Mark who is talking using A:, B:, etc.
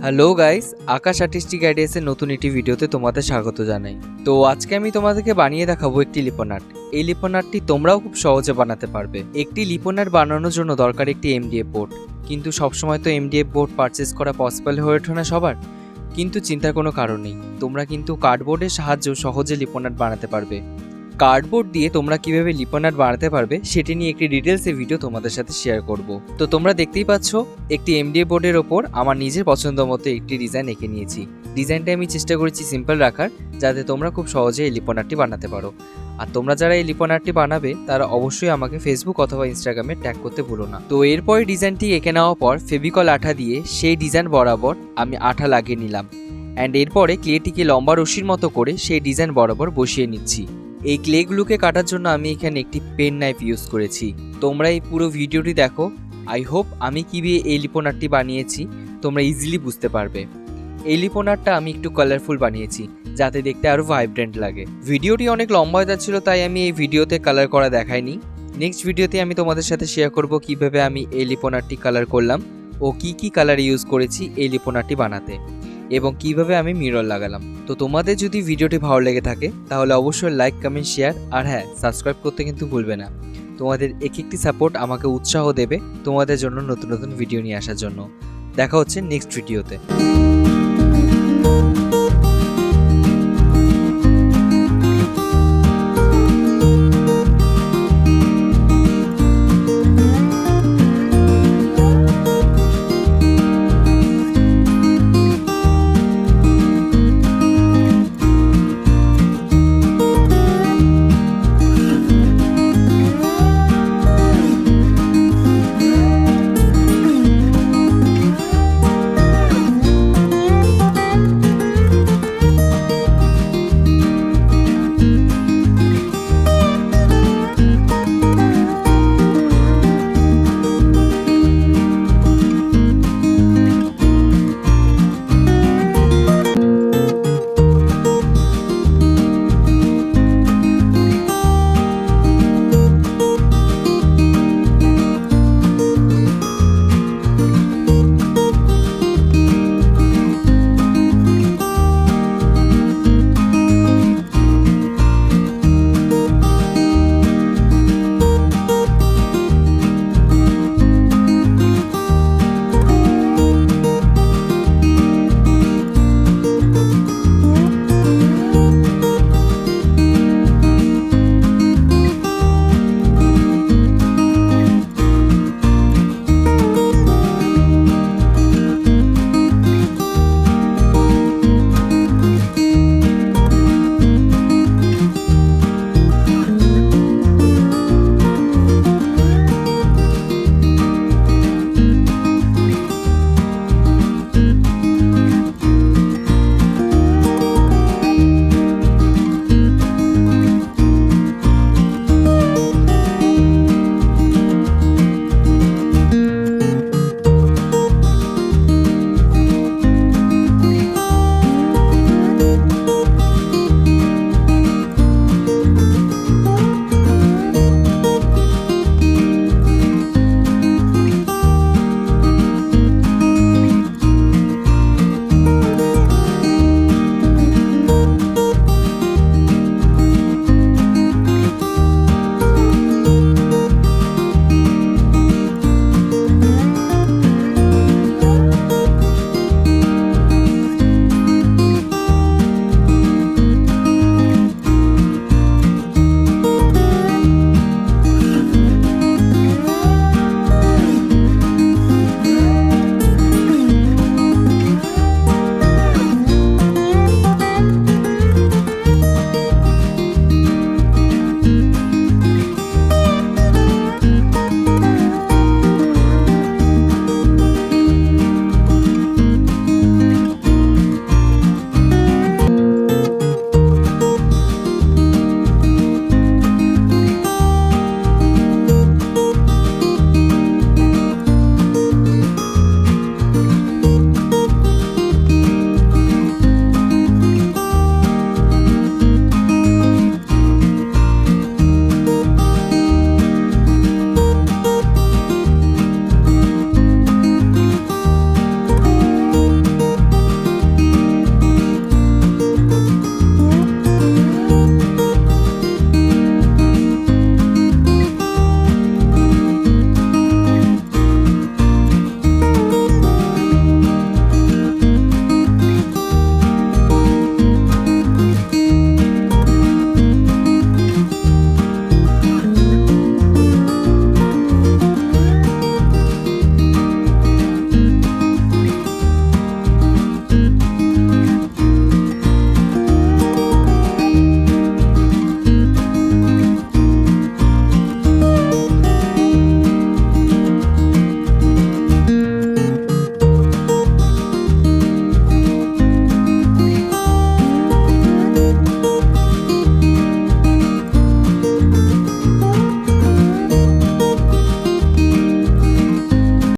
A: Hello guys, আকাশ artistic আইডিয়াসের নতুন একটি ভিডিওতে তোমাদের স্বাগত জানাই। তো আজকে আমি তোমাদেরকে বানিয়ে দেখাবো একটি লিপন আর্ট। এই লিপন আর্টটি তোমরাও খুব সহজে বানাতে পারবে। একটি লিপন আর্ট বানানোর জন্য দরকার একটি এমডিএফ বোর্ড, কিন্তু সবসময় তো এমডিএফ বোর্ড পারচেস করা পসিবল হয়ে ওঠে না সবার। কিন্তু চিন্তার কোনো কারণ নেই, তোমরা কিন্তু কার্ডবোর্ডের সাহায্যে সহজে লিপন আর্ট বানাতে পারবে। কার্ডবোর্ড দিয়ে তোমরা কিভাবে লিপন আর্ট বানাতে পারবে সেটি নিয়ে একটি ডিটেলসে ভিডিও তোমাদের সাথে শেয়ার করব। তো তোমরা দেখতেই পাচ্ছ, একটি এমডিএফ বোর্ডের ওপর আমার নিজের পছন্দ মতো একটি ডিজাইন এঁকে নিয়েছি। ডিজাইনটা আমি চেষ্টা করেছি সিম্পল রাখার, যাতে তোমরা খুব সহজে এই লিপন আর্টটি বানাতে পারো। আর তোমরা যারা এই লিপন আর্টটি বানাবে তারা অবশ্যই আমাকে ফেসবুক অথবা ইনস্টাগ্রামে ট্যাগ করতে ভুলো না। তো এরপরে ডিজাইনটি এঁকে নেওয়ার পর ফেভিকল আঠা দিয়ে সেই ডিজাইন বরাবর আমি আঠা লাগিয়ে নিলাম। অ্যান্ড এরপরে ক্লেটিকে লম্বা রশির মতো করে সেই ডিজাইন বরাবর বসিয়ে নিচ্ছি। এই ক্লেগুলোকে কাটার জন্য আমি এখানে একটি পেন নাইফ ইউজ করেছি। তোমরা এই পুরো ভিডিওটি দেখো। আই হোপ আমি কীভাবে এই লিপন আর্টটি বানিয়েছি তোমরা ইজিলি বুঝতে পারবে। এই লিপন আর্টটা আমি একটু কালারফুল বানিয়েছি, যাতে দেখতে আরও ভাইব্রেন্ট লাগে। ভিডিওটি অনেক লম্বা হয়ে যাচ্ছিল, তাই আমি এই ভিডিওতে কালার করা দেখাইনি। নেক্সট ভিডিওতে আমি তোমাদের সাথে শেয়ার করব কীভাবে আমি এই লিপন আর্টটি কালার করলাম ও কী কালার ইউজ করেছি এই লিপন আর্টটি বানাতে, এবং কিভাবে আমি মিরর লাগালাম। তো তোমাদের যদি ভিডিওটি ভালো লেগে থাকে তাহলে অবশ্যই লাইক, কমেন্ট, শেয়ার আর হ্যাঁ, সাবস্ক্রাইব করতে কিন্তু ভুলবে না। তোমাদের একটি সাপোর্ট আমাকে উৎসাহ দেবে তোমাদের জন্য নতুন নতুন ভিডিও নিয়ে আসার জন্য। দেখা হচ্ছে নেক্সট ভিডিওতে।